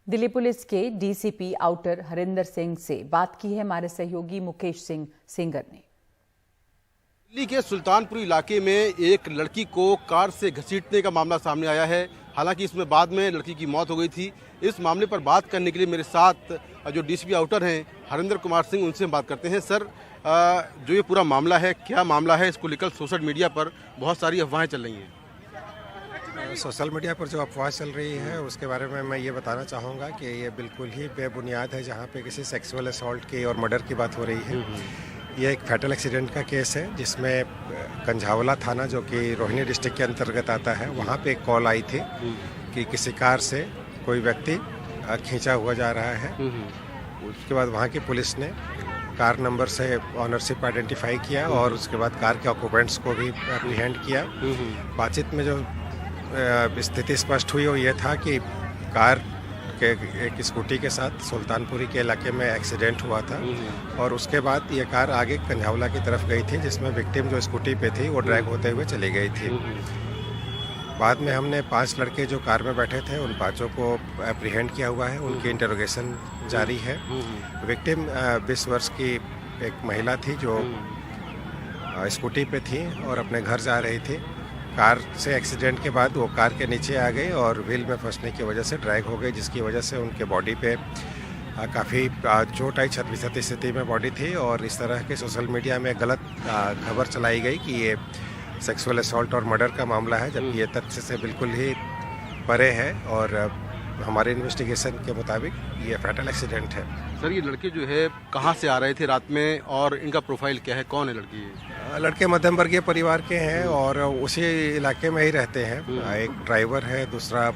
Delhi police के DCP outer Harinder Singh से बात की है हमारे सहयोगी मुकेश सिंह सेंगर ने। दिल्ली के सुल्तानपुर इलाके में एक लड़की को कार से घसीटने का मामला सामने आया है। हालांकि इसमें बाद में लड़की की मौत हो गई थी। इस मामले पर बात करने के लिए मेरे साथ जो डीसीपी आउटर हैं हरिंदर कुमार सिंह, उनसे हम बात करते हैं। सर, जो ये पूरा मामला है, क्या मामला है? इसको लेकर सोशल मीडिया पर बहुत सारी अफवाहें चल रही हैं। सोशल मीडिया पर जो अफवाह चल रही है उसके बारे में मैं ये बताना चाहूँगा कि ये बिल्कुल ही बेबुनियाद है। जहाँ पे किसी सेक्सुअल असॉल्ट की और मर्डर की बात हो रही है। ये एक फैटल एक्सीडेंट का केस है जिसमें कंझावला थाना, जो कि रोहिणी डिस्ट्रिक्ट के अंतर्गत आता है, वहाँ पे एक कॉल आई थी कि किसी कार से कोई व्यक्ति खींचा हुआ जा रहा है। उसके बाद वहाँ की पुलिस ने कार नंबर से ऑनरशिप आइडेंटिफाई किया और उसके बाद कार के ऑक्यूपेंट्स को भी एप्रीहेंड किया। बातचीत में जो स्थिति स्पष्ट हुई वो ये था कि कार के एक स्कूटी के साथ सुल्तानपुरी के इलाके में एक्सीडेंट हुआ था और उसके बाद ये कार आगे कंझावला की तरफ गई थी, जिसमें विक्टिम जो स्कूटी पे थी वो ड्रैग होते हुए चली गई थी। बाद में हमने 5 लड़के जो कार में बैठे थे उन 5 को एप्रीहेंड किया हुआ है। उनकी इंटरोगेशन जारी है। विक्टिम 20 वर्ष की एक महिला थी जो स्कूटी पे थी और अपने घर जा रही थी। कार से एक्सीडेंट के बाद वो कार के नीचे आ गई और व्हील में फंसने की वजह से ड्रैग हो गई, जिसकी वजह से उनके बॉडी पे काफ़ी चोट आई, क्षत स्थिति में बॉडी थी। और इस तरह के सोशल मीडिया में गलत खबर चलाई गई कि ये सेक्सुअल असॉल्ट और मर्डर का मामला है, जबकि ये तथ्य से बिल्कुल ही परे है और हमारे इन्वेस्टिगेशन के मुताबिक ये फैटल एक्सीडेंट है। सर, ये लड़के जो है कहाँ से आ रहे थे रात में और इनका प्रोफाइल क्या है? कौन है लड़की? लड़के मध्यम वर्गीय परिवार के हैं और उसी इलाके में ही रहते हैं। एक ड्राइवर है, दूसरा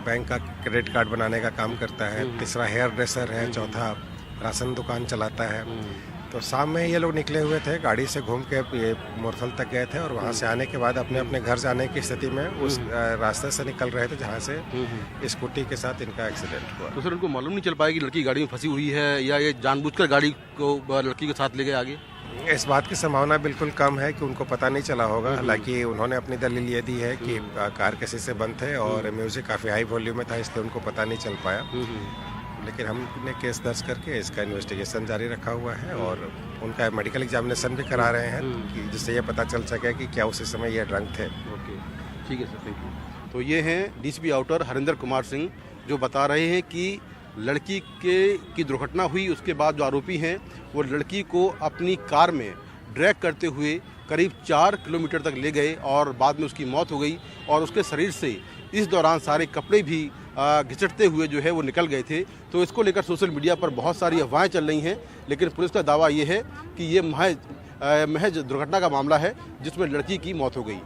बैंक का क्रेडिट कार्ड बनाने का काम करता है, तीसरा हेयर ड्रेसर है, चौथा राशन दुकान चलाता है। तो शाम में ये लोग निकले हुए थे, गाड़ी से घूम के ये मुरथल तक गए थे और वहाँ से आने के बाद अपने अपने घर जाने की स्थिति में उस रास्ते से निकल रहे थे जहाँ से स्कूटी के साथ इनका एक्सीडेंट हुआ। तो सर, उनको मालूम नहीं चल पाया कि लड़की गाड़ी में फंसी हुई है या ये जानबूझकर गाड़ी को लड़की के साथ ले गए आगे? इस बात की संभावना बिल्कुल कम है कि उनको पता नहीं चला होगा। हालांकि उन्होंने अपनी दलील ये दी है कि कार के शीशे बंद थे और म्यूजिक काफ़ी हाई वॉल्यूम में था, इसलिए उनको पता नहीं चल पाया। लेकिन हमने केस दर्ज करके इसका इन्वेस्टिगेशन जारी रखा हुआ है और उनका मेडिकल एग्जामिनेशन भी करा रहे हैं कि जिससे ये पता चल सके कि क्या उसी समय ये ड्रंक थे। ओके, ठीक है सर, थैंक यू। तो ये हैं डीसीपी आउटर हरिंदर कुमार सिंह, जो बता रहे हैं कि लड़की की दुर्घटना हुई, उसके बाद जो आरोपी हैं वो लड़की को अपनी कार में ड्रैग करते हुए करीब 4 किलोमीटर तक ले गए और बाद में उसकी मौत हो गई और उसके शरीर से इस दौरान सारे कपड़े भी घिसटते हुए जो है वो निकल गए थे। तो इसको लेकर सोशल मीडिया पर बहुत सारी अफवाहें चल रही हैं, लेकिन पुलिस का दावा ये है कि ये महज दुर्घटना का मामला है जिसमें लड़की की मौत हो गई।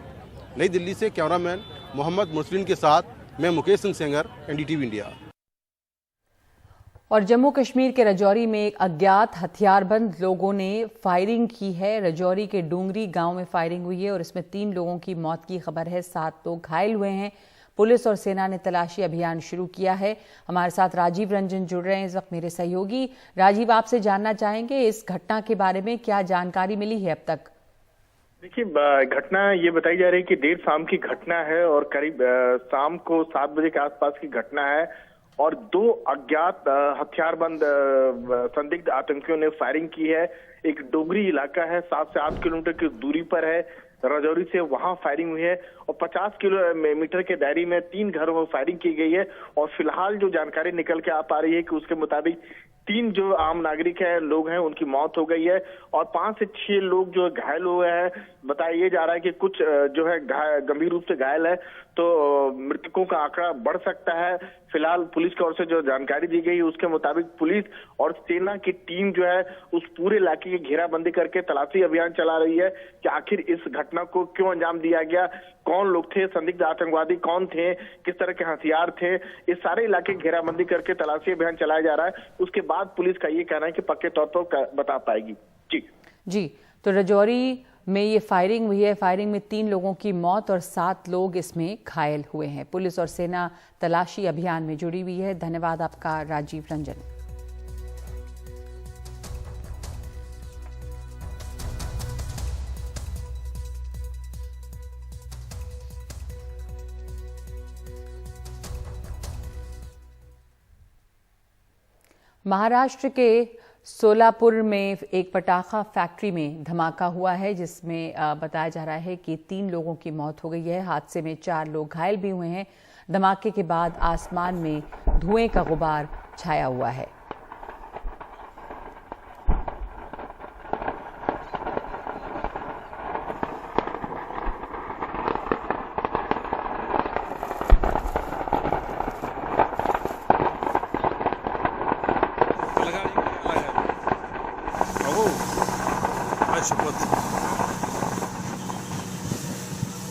नई दिल्ली से कैमरामैन मोहम्मद मुर्सलिन के साथ मैं मुकेश सिंह सेंगर, एनडीटीवी इंडिया। और जम्मू कश्मीर के रजौरी में एक अज्ञात हथियारबंद लोगों ने फायरिंग की है। रजौरी के डूंगरी गांव में फायरिंग हुई है और इसमें 3 लोगों की मौत की खबर है, 7 लोग घायल हुए हैं। पुलिस और सेना ने तलाशी अभियान शुरू किया है। हमारे साथ राजीव रंजन जुड़ रहे हैं इस वक्त, मेरे सहयोगी। राजीव, आपसे जानना चाहेंगे इस घटना के बारे में, क्या जानकारी मिली है अब तक? देखिए, घटना ये बताई जा रही है कि देर शाम की घटना है और करीब शाम को 7 बजे के आसपास की घटना है और 2 अज्ञात हथियारबंद संदिग्ध आतंकियों ने फायरिंग की है। एक डोगरी इलाका है, 7 से 8 किलोमीटर की दूरी पर है रजौरी से, वहां फायरिंग हुई है और 50 किलोमीटर के दायरे में 3 घरों में फायरिंग की गई है। और फिलहाल जो जानकारी निकल के आ पा रही है कि उसके मुताबिक 3 जो आम नागरिक है लोग हैं उनकी मौत हो गई है और 5 से 6 लोग जो घायल हुए हैं। बताया जा रहा है कि कुछ जो है गंभीर रूप से घायल है, तो मृतकों का आंकड़ा बढ़ सकता है। फिलहाल पुलिस की ओर से जो जानकारी दी गई है उसके मुताबिक पुलिस और सेना की टीम जो है उस पूरे इलाके की घेराबंदी करके तलाशी अभियान चला रही है कि आखिर इस घटना को क्यों अंजाम दिया गया, कौन लोग थे, संदिग्ध आतंकवादी कौन थे, किस तरह के हथियार थे। इस सारे इलाके की घेराबंदी करके तलाशी अभियान चलाया जा रहा है। उसके बाद पुलिस का ये कहना है कि पक्के तौर पर बता पाएगी। जी, तो रजौरी में ये फायरिंग हुई है। फायरिंग में 3 लोगों की मौत और 7 लोग इसमें घायल हुए हैं। पुलिस और सेना तलाशी अभियान में जुड़ी हुई है। धन्यवाद आपका राजीव रंजन। महाराष्ट्र के सोलापुर में एक पटाखा फैक्ट्री में धमाका हुआ है, जिसमें बताया जा रहा है कि 3 लोगों की मौत हो गई है। हादसे में 4 लोग घायल भी हुए हैं। धमाके के बाद आसमान में धुएं का गुबार छाया हुआ है।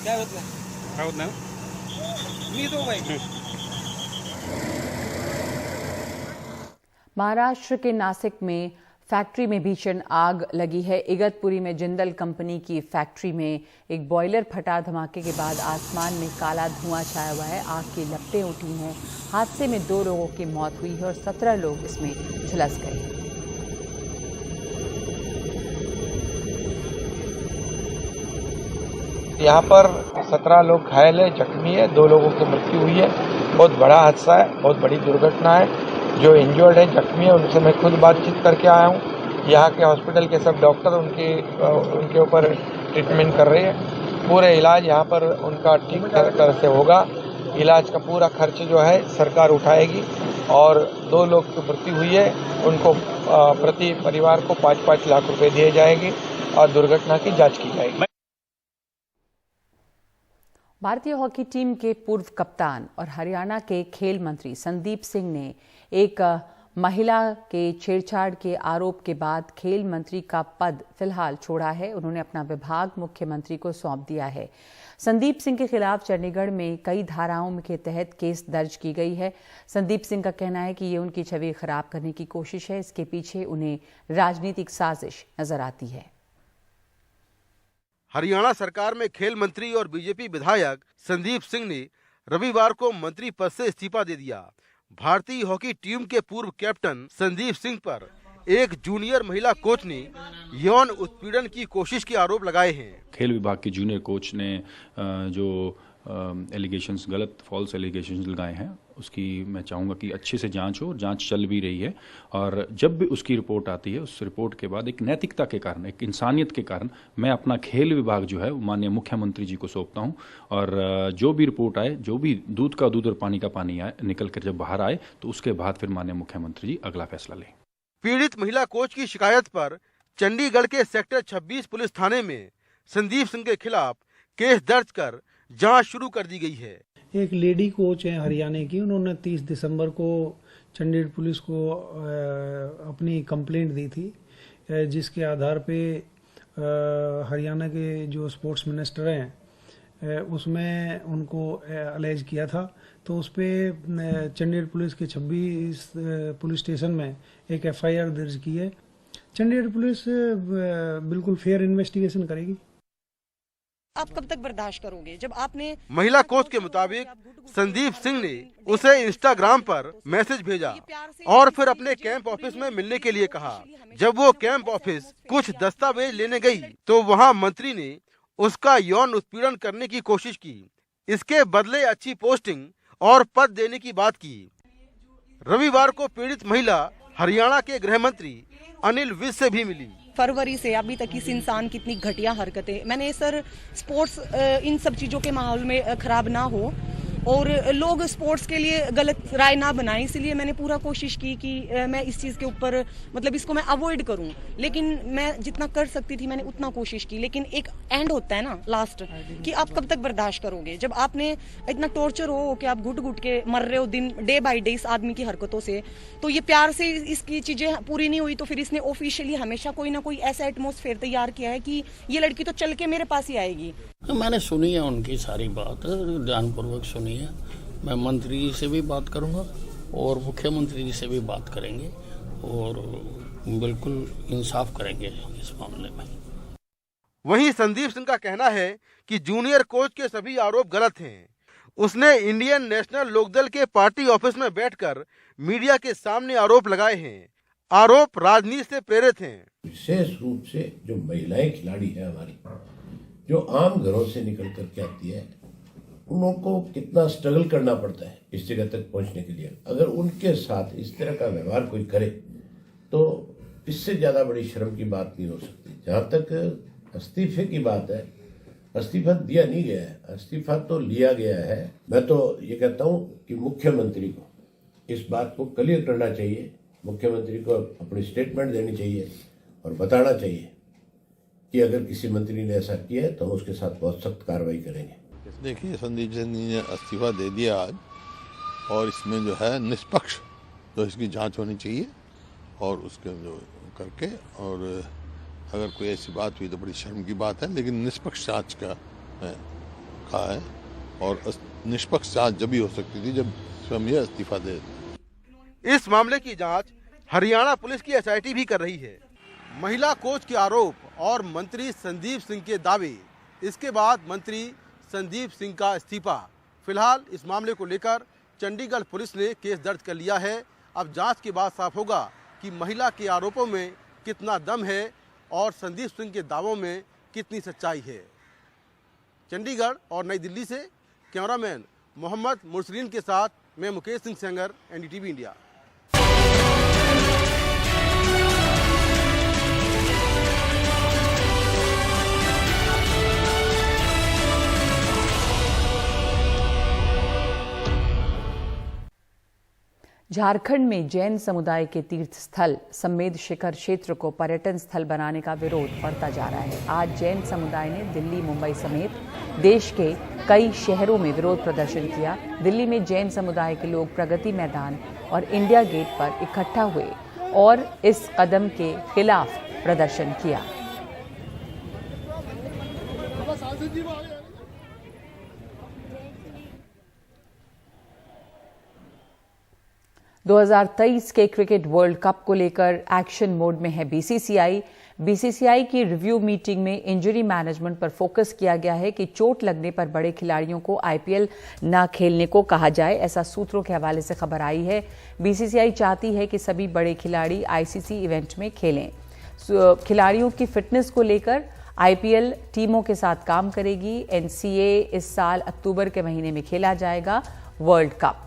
काय होत नाही मी तो भाई। महाराष्ट्र के नासिक में फैक्ट्री में भीषण आग लगी है। इगतपुरी में जिंदल कंपनी की फैक्ट्री में एक बॉयलर फटा। धमाके के बाद आसमान में काला धुआं छाया हुआ है। आग की लपटें उठी हैं। हादसे में 2 लोगों की मौत हुई है और 17 लोग इसमें झुलस गए हैं। यहाँ पर 17 लोग घायल है, जख्मी है, 2 लोगों की मृत्यु हुई है। बहुत बड़ा हादसा है, बहुत बड़ी दुर्घटना है। जो इंजर्ड है, जख्मी है, उनसे मैं खुद बातचीत करके आया हूँ। यहाँ के हॉस्पिटल के सब डॉक्टर उनके ऊपर ट्रीटमेंट कर रहे हैं। पूरे इलाज यहाँ पर उनका ठीक तरह से होगा। इलाज का पूरा खर्च जो है सरकार उठाएगी और 2 लोग की मृत्यु हुई है, उनको प्रति परिवार को 5-5 लाख रुपए दिए जाएंगे और दुर्घटना की जाँच की जाएगी। भारतीय हॉकी टीम के पूर्व कप्तान और हरियाणा के खेल मंत्री संदीप सिंह ने एक महिला के छेड़छाड़ के आरोप के बाद खेल मंत्री का पद फिलहाल छोड़ा है। उन्होंने अपना विभाग मुख्यमंत्री को सौंप दिया है। संदीप सिंह के खिलाफ चंडीगढ़ में कई धाराओं के तहत केस दर्ज की गई है। संदीप सिंह का कहना है कि ये उनकी छवि खराब करने की कोशिश है। इसके पीछे उन्हें राजनीतिक साजिश नजर आती है। हरियाणा सरकार में खेल मंत्री और बीजेपी विधायक संदीप सिंह ने रविवार को मंत्री पद से इस्तीफा दे दिया। भारतीय हॉकी टीम के पूर्व कैप्टन संदीप सिंह पर एक जूनियर महिला कोच ने यौन उत्पीड़न की कोशिश के आरोप लगाए हैं। खेल विभाग के जूनियर कोच ने जो एलिगेशंस, गलत फॉल्स एलिगेशंस लगाए हैं, उसकी मैं चाहूँगा कि अच्छे से जांच हो। जांच चल भी रही है और जब भी उसकी रिपोर्ट आती है, उस रिपोर्ट के बाद एक नैतिकता के कारण, एक इंसानियत के कारण मैं अपना खेल विभाग जो है माननीय मुख्यमंत्री जी को सौंपता हूं। और जो भी रिपोर्ट आए, जो भी दूध का दूध और पानी का पानी आए, निकल कर जब बाहर आए, तो उसके बाद फिर माननीय मुख्यमंत्री जी अगला फैसला लें। पीड़ित महिला कोच की शिकायत पर चंडीगढ़ के सेक्टर 26 पुलिस थाने में संदीप सिंह के खिलाफ केस दर्ज कर जांच शुरू कर दी गई है। एक लेडी कोच है हरियाणा की, उन्होंने 30 दिसंबर को चंडीगढ़ पुलिस को अपनी कंप्लेंट दी थी, जिसके आधार पे हरियाणा के जो स्पोर्ट्स मिनिस्टर हैं उसमें उनको अलेज किया था। तो उस पर चंडीगढ़ पुलिस के 26 पुलिस स्टेशन में एक FIR दर्ज की है। चंडीगढ़ पुलिस बिल्कुल फेयर इन्वेस्टिगेशन करेगी। आप कब तक बर्दाश्त करोगे जब आपने? महिला कोच के मुताबिक संदीप सिंह ने उसे इंस्टाग्राम पर मैसेज भेजा और फिर अपने कैंप ऑफिस में मिलने के लिए कहा। जब वो कैंप ऑफिस कुछ दस्तावेज लेने गई तो वहां मंत्री ने उसका यौन उत्पीड़न करने की कोशिश की। इसके बदले अच्छी पोस्टिंग और पद देने की बात की। रविवार को पीड़ित महिला हरियाणा के गृह मंत्री अनिल विज से भी मिली। फरवरी से अभी तक इस इंसान की इतनी घटिया हरकतें, मैंने सर स्पोर्ट्स इन सब चीज़ों के माहौल में खराब ना हो और लोग स्पोर्ट्स के लिए गलत राय ना बनाएं, इसलिए मैंने पूरा कोशिश की कि मैं इस चीज़ के ऊपर मतलब इसको मैं अवॉइड करूं। लेकिन मैं जितना कर सकती थी मैंने उतना कोशिश की। लेकिन एक एंड होता है ना लास्ट, कि आप कब तक बर्दाश्त करोगे जब आपने इतना टॉर्चर हो कि आप घुट घुट के मर रहे हो दिन डे बाई डे इस आदमी की हरकतों से। तो ये प्यार से इसकी चीज़ें पूरी नहीं हुई तो फिर इसने ऑफिशियली हमेशा कोई ना कोई ऐसा एटमोसफेयर तैयार किया है कि ये लड़की तो चल के मेरे पास ही आएगी। मैंने सुनी है उनकी सारी बात, ध्यानपूर्वक सुनी है। मैं मंत्री जी से भी बात करूंगा और मुख्यमंत्री जी से भी बात करेंगे और बिल्कुल इंसाफ करेंगे इस मामले में। वहीं संदीप सिंह का कहना है कि जूनियर कोच के सभी आरोप गलत हैं। उसने इंडियन नेशनल लोकदल के पार्टी ऑफिस में बैठकर मीडिया के सामने आरोप लगाए हैं। आरोप राजनीति से प्रेरित हैं। विशेष रूप से जो महिलाएं खिलाड़ी है हमारी, जो आम घरों से निकल करके आती है, उनको कितना स्ट्रगल करना पड़ता है इस जगह तक पहुंचने के लिए। अगर उनके साथ इस तरह का व्यवहार कोई करे तो इससे ज्यादा बड़ी शर्म की बात नहीं हो सकती। जहां तक इस्तीफे की बात है, इस्तीफा दिया नहीं गया है, इस्तीफा तो लिया गया है। मैं तो ये कहता हूं कि मुख्यमंत्री को इस बात को क्लियर करना चाहिए, मुख्यमंत्री को अपनी स्टेटमेंट देनी चाहिए और बताना चाहिए कि अगर किसी मंत्री ने ऐसा किया है तो हम उसके साथ बहुत सख्त कार्रवाई करेंगे। देखिए, संदीप सिंह ने इस्तीफा दे दिया आज, और इसमें जो है निष्पक्ष जो इसकी जांच होनी चाहिए, और उसके जो करके, और अगर कोई ऐसी बात हुई तो बड़ी शर्म की बात है, लेकिन निष्पक्ष जांच का कहा है, और निष्पक्ष जांच जब भी हो सकती थी जब स्वयं यह इस्तीफा दे। इस मामले की जांच हरियाणा पुलिस की एसआईटी भी कर रही है। महिला कोच के आरोप और मंत्री संदीप सिंह के दावे, इसके बाद मंत्री संदीप सिंह का इस्तीफा। फिलहाल इस मामले को लेकर चंडीगढ़ पुलिस ने केस दर्ज कर लिया है। अब जांच के बाद साफ होगा कि महिला के आरोपों में कितना दम है और संदीप सिंह के दावों में कितनी सच्चाई है। चंडीगढ़ और नई दिल्ली से कैमरामैन मोहम्मद मुरसलीन के साथ मैं मुकेश सिंह सेंगर, एनडीटीवी इंडिया। झारखंड में जैन समुदाय के तीर्थ स्थल समेद शिखर क्षेत्र को पर्यटन स्थल बनाने का विरोध बढ़ता जा रहा है। आज जैन समुदाय ने दिल्ली, मुंबई समेत देश के कई शहरों में विरोध प्रदर्शन किया। दिल्ली में जैन समुदाय के लोग प्रगति मैदान और इंडिया गेट पर इकट्ठा हुए और इस कदम के खिलाफ प्रदर्शन किया। (2023) के क्रिकेट वर्ल्ड कप को लेकर एक्शन मोड में है बीसीसीआई। बीसीसीआई की रिव्यू मीटिंग में इंजरी मैनेजमेंट पर फोकस किया गया है कि चोट लगने पर बड़े खिलाड़ियों को आईपीएल न खेलने को कहा जाए, ऐसा सूत्रों के हवाले से खबर आई है। बीसीसीआई चाहती है कि सभी बड़े खिलाड़ी आईसीसी इवेंट में खेलें। खिलाड़ियों की फिटनेस को लेकर आईपीएल टीमों के साथ काम करेगी। एनसीए इस साल अक्टूबर के महीने में खेला जाएगा वर्ल्ड कप।